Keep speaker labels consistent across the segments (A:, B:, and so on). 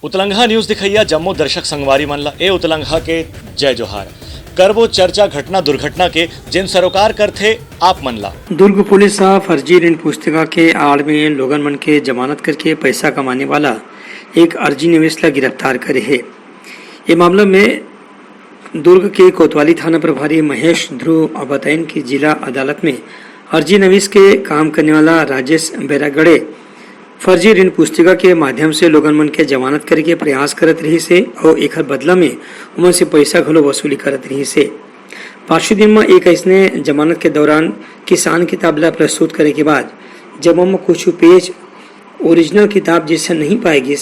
A: उतलंघा news दिखैया Jammu दर्शक संगवारी मन ला ए उतलंघा के जय जोहार करबो चर्चा घटना दुर्घटना के जिन सरोकार करथे आप मन ला।
B: दुर्ग पुलिस फर्जी ऋण पुस्तिका के आड़ में लोगन मन के जमानत करके पैसा कमाने वाला एक अर्जी निवेश ला गिरफ्तार करे है। ये मामला में दुर्ग के कोतवाली थाना प्रभारी महेश ध्रुव बताइन की जिला अदालत में अर्जी निवेश के काम करने वाला राजेश बेरागड़े फर्जी ऋण पुस्तिका के माध्यम से लोगन मन के जमानत करे के प्रयास करत रही से और एक बदला में उमन से पैसा घलो वसूली करत रही से। पांचवें दिन में एक ऐसने जमानत के दौरान किसान किताब ला प्रस्तुत करे के बाद जब हम कुछ पेज ओरिजिनल किताब जैसे नहीं पाएगी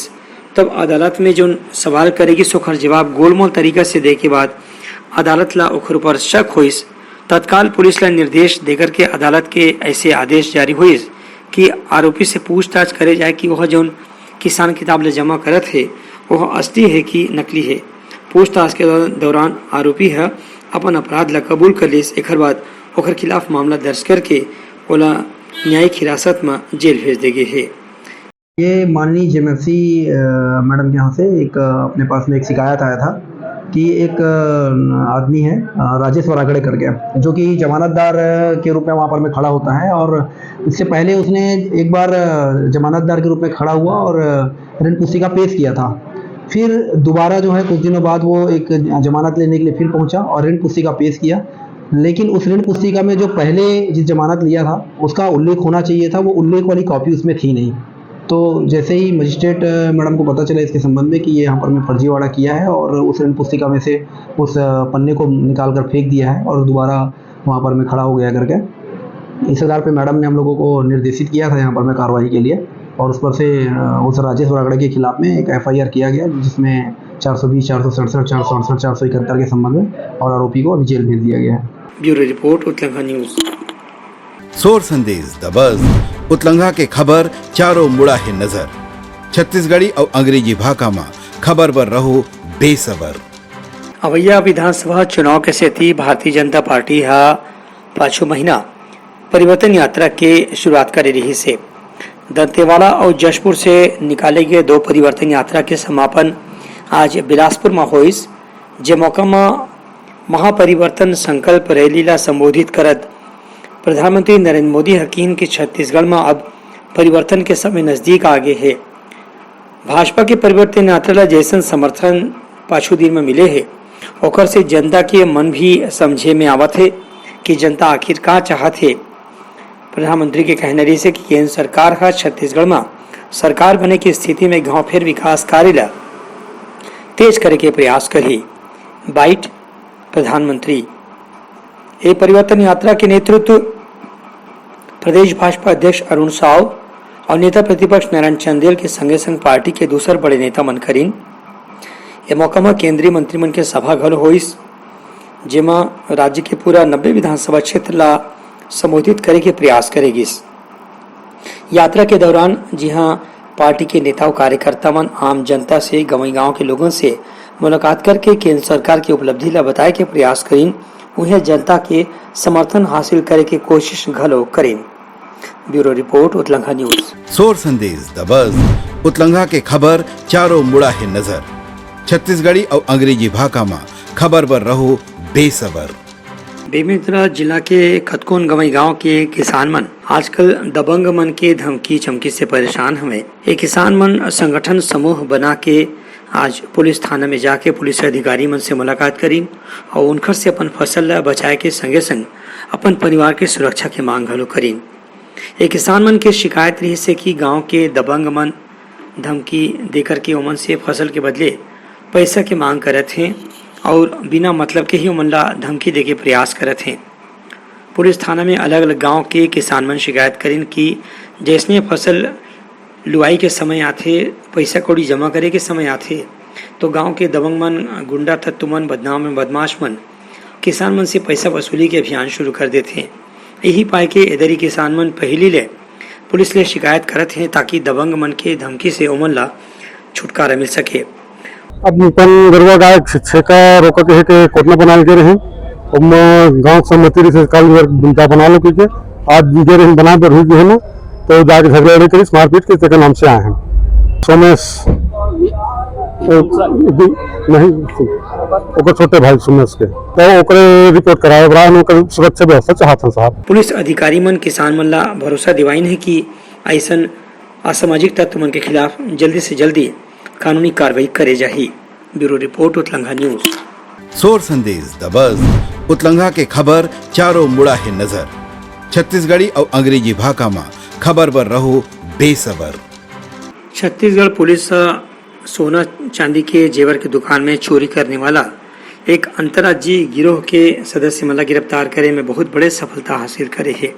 B: तब अदालत में जो सवाल करेगी सोखर जवाब गोलमोल तरीका से दे के बाद अदालत ला ओखर ऊपर शक होइस। तत्काल पुलिस ला निर्देश देकर के अदालत के ऐसे आदेश जारी हुइस कि आरोपी से पूछताछ करे जाए कि वह जो किसान किताब ले जमा करत है वह असली है कि नकली है। पूछताछ के दौरान आरोपी है अपन अपराध ला कबूल कर लिस। एक बाद ओकर खिलाफ मामला दर्ज करके ओला न्यायिक हिरासत में जेल भेज देगे है।
C: ये माननीय जेएमएफसी मैडम के यहाँ से एक अपने पास में एक शिकायत आया था कि एक आदमी है राजेश वरागड़े करके जो कि जमानतदार के रूप में वहाँ पर में खड़ा होता है और इससे पहले उसने एक बार जमानतदार के रूप में खड़ा हुआ और ऋण पुस्तिका पेश किया था। फिर दोबारा जो है कुछ दिनों बाद वो एक जमानत लेने के लिए फिर पहुंचा और ऋण पुस्तिका पेश किया, लेकिन उस ऋण पुस्तिका में जो पहले जिस जमानत लिया था उसका उल्लेख होना चाहिए था, वो उल्लेख वाली कॉपी उसमें थी नहीं। तो जैसे ही मजिस्ट्रेट मैडम को पता चला इसके संबंध में कि ये यहाँ पर मैं फर्जीवाड़ा किया है और उस ऋण पुस्तिका में से उस पन्ने को निकाल कर फेंक दिया है और दोबारा वहाँ पर मैं खड़ा हो गया करके, इस आधार पे मैडम ने हम लोगों को निर्देशित किया था यहाँ पर मैं कार्रवाई के लिए और उस पर से उस राजेश वरागड़े के खिलाफ में एक FIR किया गया जिसमें 420, 467, 468, 471 के संबंध में और आरोपी को अभी जेल भेज दिया गया है।
B: ब्यूरो रिपोर्ट उतलंघा न्यूज।
D: सोर संदेश दबज उतलंघा के खबर चारों मुड़ा है नजर छत्तीसगढ़ी और अंग्रेजी भाषा में खबर पर रहो बेसबर।
B: अवैया विधानसभा चुनाव के सेती भारतीय जनता पार्टी हा 5 महीना परिवर्तन यात्रा के शुरुआत कर रही से दंतेवाड़ा और जशपुर से निकाले गए 2 परिवर्तन यात्रा के समापन आज बिलासपुर में होइस। जे मौका में महापरिवर्तन संकल्प रैली ला संबोधित करत प्रधानमंत्री नरेंद्र मोदी हकीम कि छत्तीसगढ़ में अब परिवर्तन के समय नजदीक आगे है। भाजपा के परिवर्तन यात्रा ला जैसन समर्थन पाछू दिन में मिले है ओकर से जनता के मन भी समझे में आवत है कि जनता आखिर का चाहत है। प्रधानमंत्री के कहने रही से कि केंद्र सरकार का छत्तीसगढ़ में सरकार बने की स्थिति में गांव फिर विकास कार्य ला तेज करे के प्रयास करी। बाइट प्रधानमंत्री ये परिवर्तन यात्रा के नेतृत्व प्रदेश भाजपा अध्यक्ष अरुण साव और नेता प्रतिपक्ष नारायण चंदेल के संगे संग पार्टी के दूसर बड़े नेता मन करीन। ये मौका में केंद्रीय मंत्रिमंडल के सभा घल होइस जेमा राज्य के पूरा 90 विधानसभा क्षेत्र ला संबोधित करे के प्रयास करेगी। यात्रा के दौरान जी हाँ पार्टी के नेता और कार्यकर्ता मन आम जनता से गाँव के लोगों से मुलाकात करके केंद्र सरकार की उपलब्धि ला बताए के प्रयास करीन, उन्हें जनता के समर्थन हासिल करे के कोशिश घलो करें। ब्यूरो रिपोर्ट उतलंघा न्यूज।
D: सोर संदेश दबज उतलंघा के खबर चारों मुड़ा है नजर छत्तीसगढ़ी और अंग्रेजी भाषा में खबर पर रहो बेसबर।
B: बेमेतरा जिला के खतकोन गवई गांव के किसान मन आजकल दबंग मन के धमकी चमकी से परेशान हवे। ये किसान मन संगठन समूह बना के आज पुलिस थाना में जाके पुलिस अधिकारी मन से मुलाकात करी और उनकर से अपन फसल ला बचाए के संगे संग अपन परिवार के सुरक्षा के मांग घलो करी। ये किसान मन के शिकायत रही से कि गांव के दबंग मन धमकी देकर के उमन से फसल के बदले पैसा के मांग करत हैं और बिना मतलब के ही उमन ला धमकी दे के प्रयास करत हैं। पुलिस थाना में अलग अलग गांव के किसान मन शिकायत करीन कि जैसने फसल लुआई के समय आथे पैसा कौड़ी जमा करे के समय आथे तो गांव के दबंग मन गुंडा तत्व मन बदमाश मन किसान मन से पैसा वसूली के अभियान शुरू कर देते हैं। यही पाए के इधर ही किसान मन पहली ले पुलिस ले शिकायत करत हैं ताकि दबंग मन के धमकी से उमन ला छुटकारा मिल सके।
E: अब निकल गरवा गाय छेका रोका के है कोटना बनाए गए रहे गाँव सहमति से कल बना लो कि आज दीजिए रहे बना पर हुई है ना तो जाके झगड़ा करी मारपीट के नाम से आए हैं। सोमेश नहीं ओकर छोटे भाई सुमेश के तो ओकरे रिपोर्ट कराए बड़ा ओकर सुरक्षा व्यवस्था चाहत साहब।
B: पुलिस अधिकारी मन किसान मन ला भरोसा दिवाइन है कि ऐसन असामाजिक तत्व मन के खिलाफ जल्दी से जल्दी कानूनी कार्रवाई करे जाही। ब्यूरो रिपोर्ट उतलंघा न्यूज।
D: सोर संदेश द बज़ उतलंघा के खबर चारों मुड़ा है नजर। छत्तीसगढ़ी और अंग्रेजी भाषा में खबर पर रहो बेसबर।
B: छत्तीसगढ़ पुलिस सोना चांदी के जेवर की दुकान में चोरी करने वाला एक अंतर्राज्यीय गिरोह के सदस्य मला गिरफ्तार करे में बहुत बड़े सफलता हासिल करे है।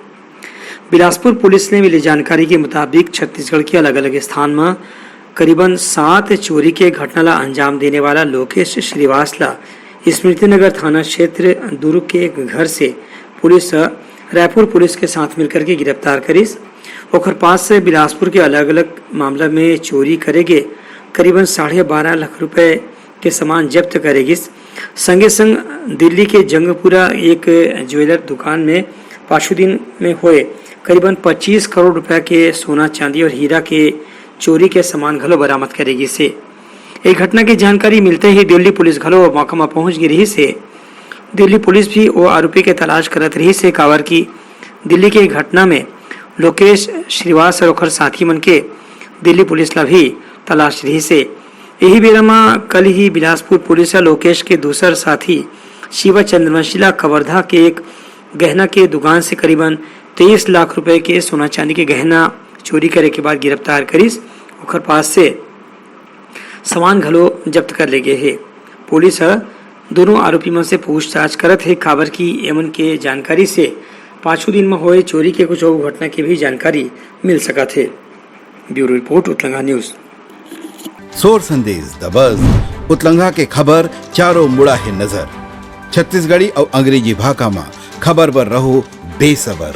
B: बिलासपुर पुलिस ने मिली जानकारी के मुताबिक छत्तीसगढ़ के अलग अलग स्थान में करीबन 7 चोरी के घटना ला अंजाम देने वाला लोकेश श्रीवास्तव स्मृति नगर थाना क्षेत्र दुर्ग के एक घर से पुलिस रायपुर पुलिस के साथ मिलकर के गिरफ्तार करीस। ओकर पास से बिलासपुर के अलग अलग मामला में चोरी करेगे करीबन 12.5 लाख रुपए के सामान जब्त करेगी। संगे संग दिल्ली के जंगपुरा एक ज्वेलर दुकान में पांचों दिन में हुए करीबन 25 करोड़ रुपए के सोना चांदी और हीरा के चोरी के सामान घलो बरामद करेगी से एक घटना की जानकारी मिलते ही दिल्ली पुलिस घलो मौका में पहुंच गई रही से दिल्ली पुलिस भी वो आरोपी के तलाश करत रही से कावर की दिल्ली के घटना में लोकेश श्रीवास और ओखर साथी मन के दिल्ली पुलिस ला भी तलाश रही से यही बेरा में कल ही बिलासपुर पुलिस लोकेश के दूसर साथी शिवा चंद्रवंशीला कवर्धा के एक गहना के दुकान से करीबन 23 लाख रुपए के सोना चांदी के गहना चोरी करे के बाद गिरफ्तार करीस। ओखर पास से सामान घलो जब्त कर ले गए है। पुलिस दोनों आरोपी में से पूछताछ करत है काबर की एमन के जानकारी से पांचों दिन में हुए चोरी के कुछ और घटना की भी जानकारी मिल सका थे। ब्यूरो रिपोर्ट उतलंघा न्यूज।
D: सोर संदेश द बज़ उतलंघा के खबर चारों मुड़ा है नजर। छत्तीसगढ़ी और अंग्रेजी भाषा में खबर पर रहो बेसबर।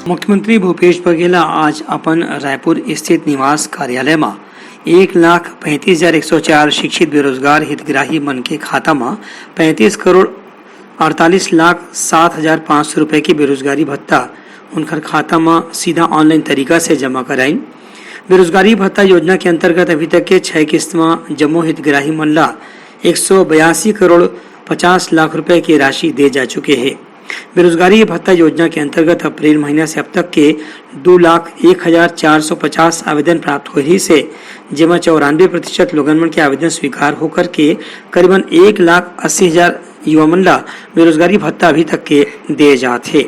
B: मुख्यमंत्री भूपेश बघेल आज अपन रायपुर स्थित निवास कार्यालय में 1,35,104 शिक्षित बेरोजगार हितग्राही मन के खाता में 35 करोड़ 48,07,500 रुपए की बेरोजगारी भत्ता उनकर खाता में सीधा ऑनलाइन तरीका से जमा कराइन। बेरोजगारी भत्ता योजना के अंतर्गत अभी तक के 6 किस्त में जम्मू हितग्राही मन ला 182 करोड़ 50 लाख रुपए की राशि दे जा चुके हैं। बेरोजगारी भत्ता योजना के अंतर्गत अप्रैल महीना से अब तक के 2,01,450 आवेदन प्राप्त हो रही से जिसमें 94% लोगन मन के आवेदन स्वीकार होकर के करीबन 1,80,000 युवा मन ला बेरोजगारी भत्ता अभी तक के दे जाते।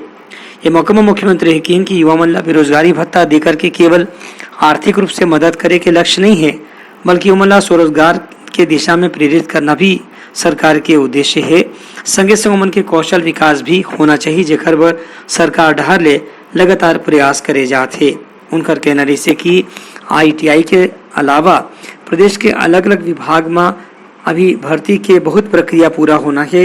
B: ये मौके में मुख्यमंत्री ने कहा कि युवा मन ला बेरोजगारी भत्ता देकर के केवल आर्थिक रूप से मदद करे के लक्ष्य नहीं है बल्कि युवा मन ला स्वरोजगार के दिशा में प्रेरित करना भी सरकार के उद्देश्य है। संगे संग उमन के कौशल विकास भी होना चाहिए जेकर बर सरकार डहर ले लगातार प्रयास करे जाते। उनकर कहना रही से कि ITI के अलावा प्रदेश के अलग अलग विभाग में अभी भर्ती के बहुत प्रक्रिया पूरा होना है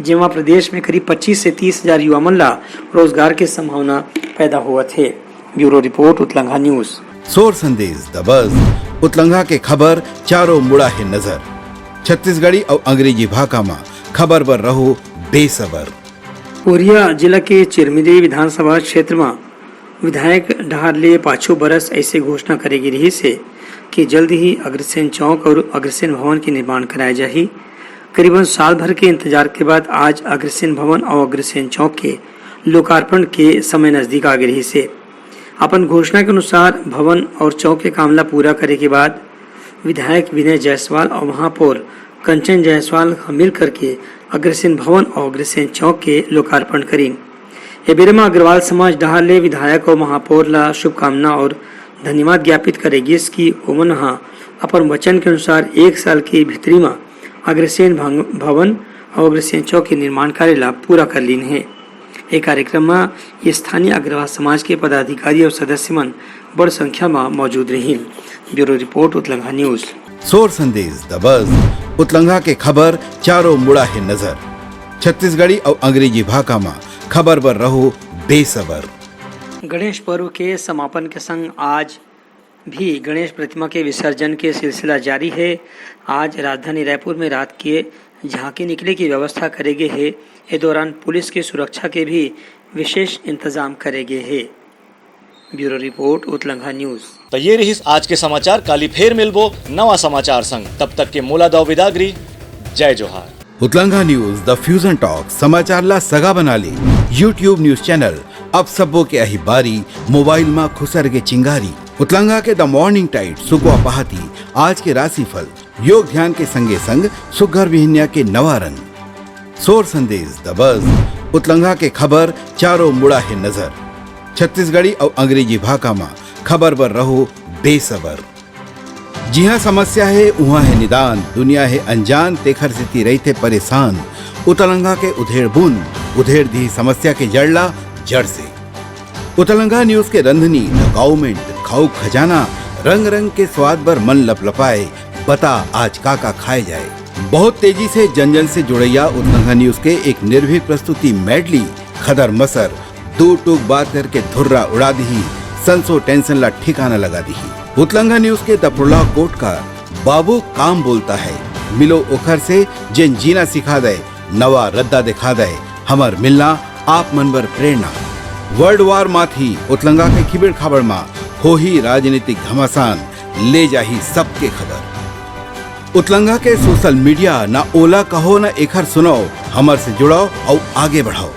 B: जिसमें प्रदेश में करीब 25 से 30,000 युवा मन ला रोजगार के संभावना पैदा हुआ थे। ब्यूरो रिपोर्ट उतलंघा न्यूज।
D: सोर संदेश द बज़ उतलंघा के खबर चारों मुड़ा है नजर। छत्तीसगढ़ी और अंग्रेजी भाषा में खबर पर रहो बेसबर।
B: कोरिया जिला के चिरमिरी विधानसभा क्षेत्र में विधायक डहारले 5 बरस ऐसे घोषणा करेगी रही से कि जल्द ही अग्रसेन चौक और अग्रसेन भवन के निर्माण कराया जाए। करीबन साल भर के इंतजार के बाद आज अग्रसेन भवन और अग्रसेन चौक के लोकार्पण के समय नजदीक आ गई से अपन घोषणा के अनुसार भवन और चौक के कामला पूरा करे के बाद विधायक विनय जायसवाल और महापौर कंचन जायसवाल मिल करके अग्रसेन भवन और अग्रसेन चौक के लोकार्पण करीन। ये बेरे में अग्रवाल समाज डहारले विधायक और महापौर ला शुभकामना और धन्यवाद ज्ञापित करेगी इसकी ओमन अपन वचन के अनुसार 1 साल के भीतरी में अग्रसेन भवन और अग्रसेन चौक के निर्माण कार्य ला पूरा कर लीन है। एक कार्यक्रम में स्थानीय अग्रवाल समाज के पदाधिकारी और सदस्य मन बड़ संख्या में मौजूद रही। ब्यूरो रिपोर्ट उतलंघा न्यूज।
D: सोर संदेश द बज़ उतलंघा के खबर चारों मुड़ा है नजर। छत्तीसगढ़ी और अंग्रेजी भाषा में खबर पर रहो बेसबर।
B: गणेश पर्व के समापन के संग आज भी गणेश प्रतिमा के विसर्जन के सिलसिला जारी है। आज राजधानी रायपुर में रात के झांकी निकले की व्यवस्था करे गए है। इस दौरान पुलिस की सुरक्षा के भी विशेष इंतजाम करे गए है। ब्यूरो रिपोर्ट उतलंघा न्यूज।
A: तो ये रही आज के समाचार। काली फेर मिलबो नवा समाचार संग, तब तक के मोला दो विदागरी। जय जोहार।
D: उतलंघा न्यूज द फ्यूजन टॉक समाचार ला सगा बना ली। यूट्यूब न्यूज चैनल अब सबो के अही बारी मोबाइल में खुसर के चिंगारी। उतलंघा के द मॉर्निंग टाइट सुगवा पहाती आज के राशिफल योग ध्यान के संगे संग सुघर विहिन्या के नवा रंग। सोर संदेश द बज उतलंघा के खबर चारों मुड़ा है नजर। छत्तीसगढ़ी और अंग्रेजी भाषा में खबर पर रहो बेसबर। जी हाँ, समस्या है वहाँ है निदान, दुनिया है अनजान तेखर से रही थे परेशान। उतलंघा के उधेड़ बुन उधेड़ दी समस्या के जड़ला जड़ से। उतलंघा न्यूज के रंधनी द गवर्नमेंट खाऊ खजाना रंग रंग के स्वाद पर मन लपलपाए। बता आज का खाए जाए। बहुत तेजी से जन जन से जुड़ैया उतलंघा न्यूज के एक निर्भीक प्रस्तुति मेडली खदर मसर दो टूक बात करके धुर्रा उड़ा दी, संसो टेंशन ला ठिकाना लगा दी। उतलंघा न्यूज के दपुरला कोट का बाबू काम बोलता है, मिलो ओखर से जिन जीना सिखा दे, नवा रद्दा दिखा दे, हमर मिलना आप मन बर प्रेरणा। वर्ल्ड वार माथी उतलंघा के खिबड़ खाबड़ मा हो ही राजनीतिक घमासान, ले जाही सबके खबर। उतलंघा के सोशल मीडिया ना ओला कहो ना एखर सुनाओ, हमर से जुड़ाओ और आगे बढ़ाओ।